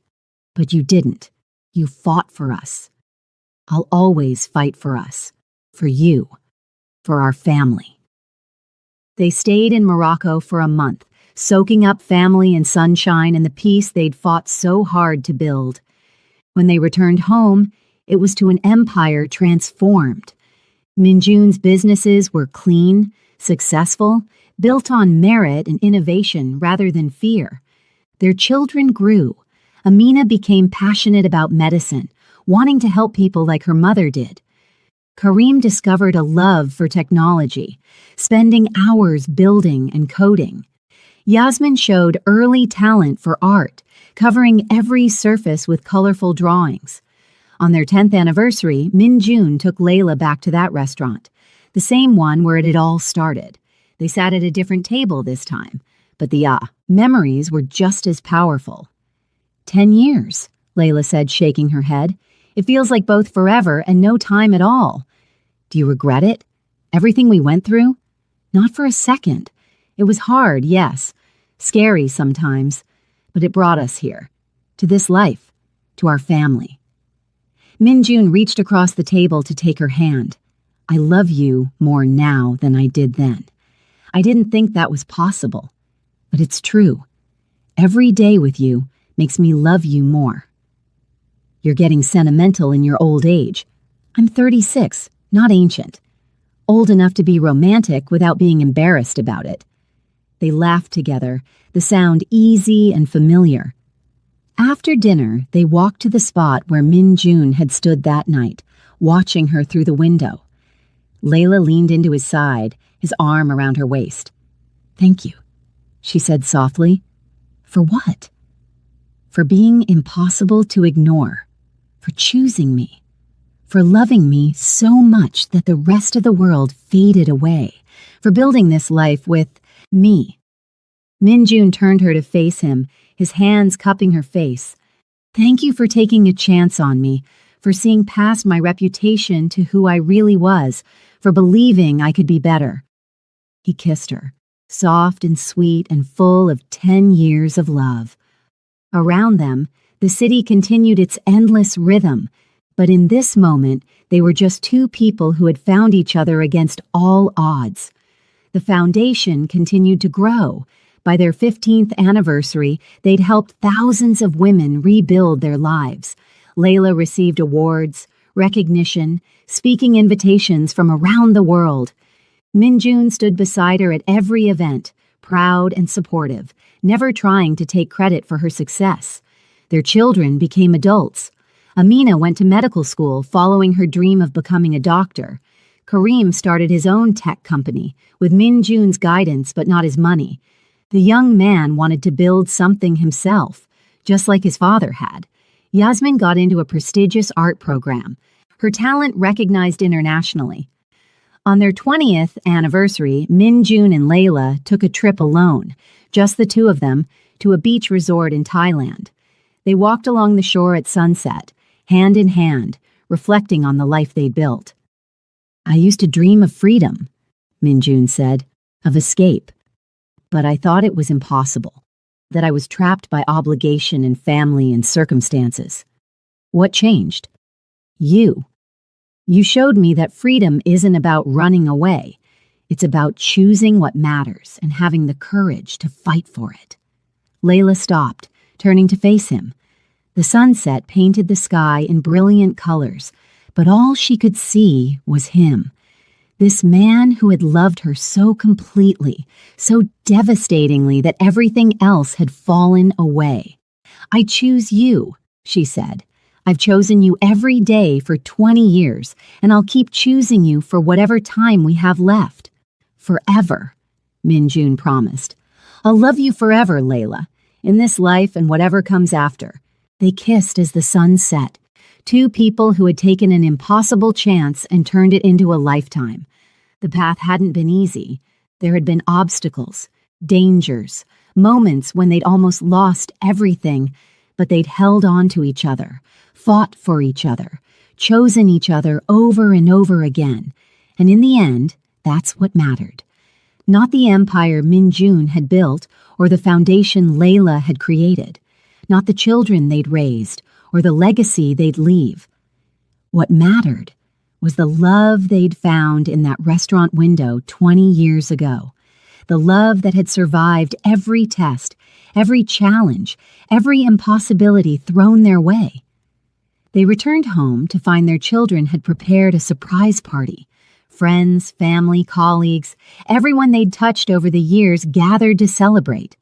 But you didn't. You fought for us. I'll always fight for us. For you. For our family." They stayed in Morocco for a month, soaking up family and sunshine and the peace they'd fought so hard to build. When they returned home, it was to an empire transformed. Minjun's businesses were clean, successful, built on merit and innovation rather than fear. Their children grew. Amina became passionate about medicine, wanting to help people like her mother did. Karim discovered a love for technology, spending hours building and coding. Yasmin showed early talent for art, covering every surface with colorful drawings. On their 10th anniversary, Minjun took Layla back to that restaurant, the same one where it had all started. They sat at a different table this time, but the memories were just as powerful. 10 years, Layla said, shaking her head. It feels like both forever and no time at all. Do you regret it? Everything we went through? Not for a second. It was hard, yes. Scary sometimes. But it brought us here. To this life. To our family. Minjun reached across the table to take her hand. I love you more now than I did then. I didn't think that was possible. But it's true. Every day with you makes me love you more. You're getting sentimental in your old age. I'm 36, not ancient. Old enough to be romantic without being embarrassed about it. They laughed together, the sound easy and familiar. After dinner, they walked to the spot where Minjun had stood that night, watching her through the window. Layla leaned into his side, his arm around her waist. Thank you, she said softly. For what? For being impossible to ignore. For choosing me. For loving me so much that the rest of the world faded away. For building this life with me. Minjun turned her to face him, his hands cupping her face. Thank you for taking a chance on me, for seeing past my reputation to who I really was, for believing I could be better. He kissed her, soft and sweet and full of 10 years of love. Around them, the city continued its endless rhythm, but in this moment, they were just two people who had found each other against all odds. The foundation continued to grow. By their 15th anniversary, they'd helped thousands of women rebuild their lives. Layla received awards, recognition, speaking invitations from around the world. Minjun stood beside her at every event, proud and supportive, never trying to take credit for her success. Their children became adults. Amina went to medical school following her dream of becoming a doctor. Karim started his own tech company, with Minjun's guidance but not his money. The young man wanted to build something himself, just like his father had. Yasmin got into a prestigious art program, her talent recognized internationally. On their 20th anniversary, Minjun and Layla took a trip alone, just the two of them, to a beach resort in Thailand. They walked along the shore at sunset, hand in hand, reflecting on the life they'd built. I used to dream of freedom, Minjun said, of escape. But I thought it was impossible, that I was trapped by obligation and family and circumstances. What changed? You. You showed me that freedom isn't about running away. It's about choosing what matters and having the courage to fight for it. Layla stopped, turning to face him. The sunset painted the sky in brilliant colors, but all she could see was him. This man who had loved her so completely, so devastatingly that everything else had fallen away. I choose you, she said. I've chosen you every day for 20 years, and I'll keep choosing you for whatever time we have left. Forever, Minjun promised. I'll love you forever, Layla. in this life and whatever comes after. They kissed as the sun set. Two people who had taken an impossible chance and turned it into a lifetime. The path hadn't been easy. There had been obstacles, dangers, moments when they'd almost lost everything, but they'd held on to each other, fought for each other, chosen each other over and over again. And in the end, that's what mattered. Not the empire Min-jun had built or the foundation Layla had created. Not the children they'd raised or the legacy they'd leave. What mattered was the love they'd found in that restaurant window 20 years ago. The love that had survived every test, every challenge, every impossibility thrown their way. They returned home to find their children had prepared a surprise party. Friends, family, colleagues, everyone they'd touched over the years gathered to celebrate.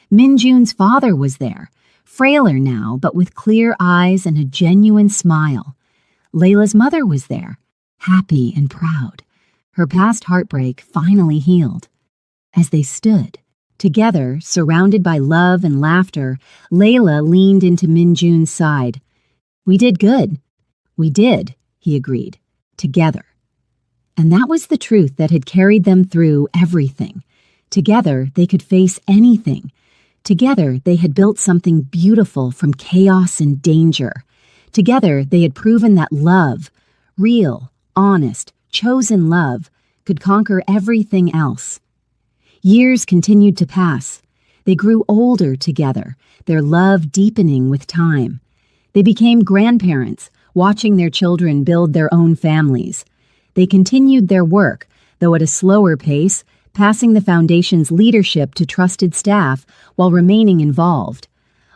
Min-jun's father was there, frailer now, but with clear eyes and a genuine smile. Layla's mother was there, happy and proud. Her past heartbreak finally healed. As they stood, together, surrounded by love and laughter, Layla leaned into Min-jun's side. "We did good." "We did," he agreed, "together." And that was the truth that had carried them through everything. Together, they could face anything. Together, they had built something beautiful from chaos and danger. Together, they had proven that love, real, honest, chosen love, could conquer everything else. Years continued to pass. They grew older together, their love deepening with time. They became grandparents, watching their children build their own families. They continued their work, though at a slower pace, passing the foundation's leadership to trusted staff while remaining involved.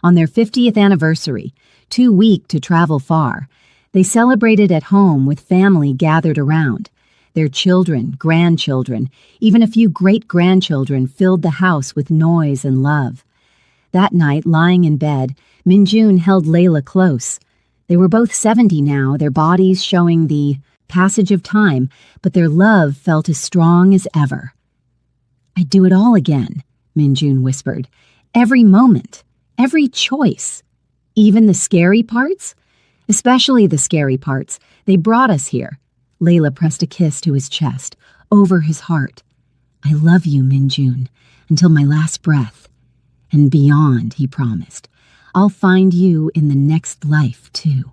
On their 50th anniversary, too weak to travel far, they celebrated at home with family gathered around. Their children, grandchildren, even a few great-grandchildren filled the house with noise and love. That night, lying in bed, Min-jun held Layla close. They were both 70 now, their bodies showing the passage of time, but their love felt as strong as ever. "I'd do it all again," Min-jun whispered. "Every moment, every choice. Even the scary parts? Especially the scary parts. They brought us here." Layla pressed a kiss to his chest, over his heart. "I love you, Min-jun, until my last breath. And beyond," he promised. "I'll find you in the next life, too."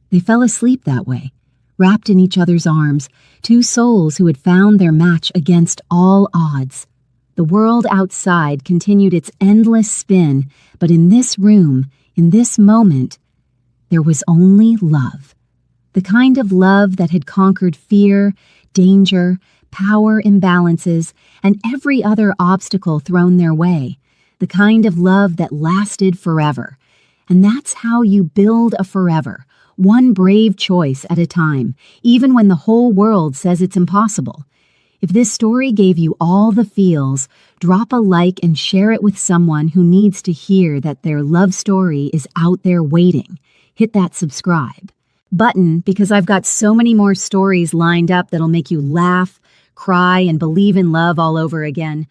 They fell asleep that way, wrapped in each other's arms, two souls who had found their match against all odds. The world outside continued its endless spin, but in this room, in this moment, there was only love. The kind of love that had conquered fear, danger, power imbalances, and every other obstacle thrown their way. The kind of love that lasted forever. And that's how you build a forever, one brave choice at a time, even when the whole world says it's impossible. If this story gave you all the feels, drop a like and share it with someone who needs to hear that their love story is out there waiting. Hit that subscribe button because I've got so many more stories lined up that'll make you laugh, cry, and believe in love all over again.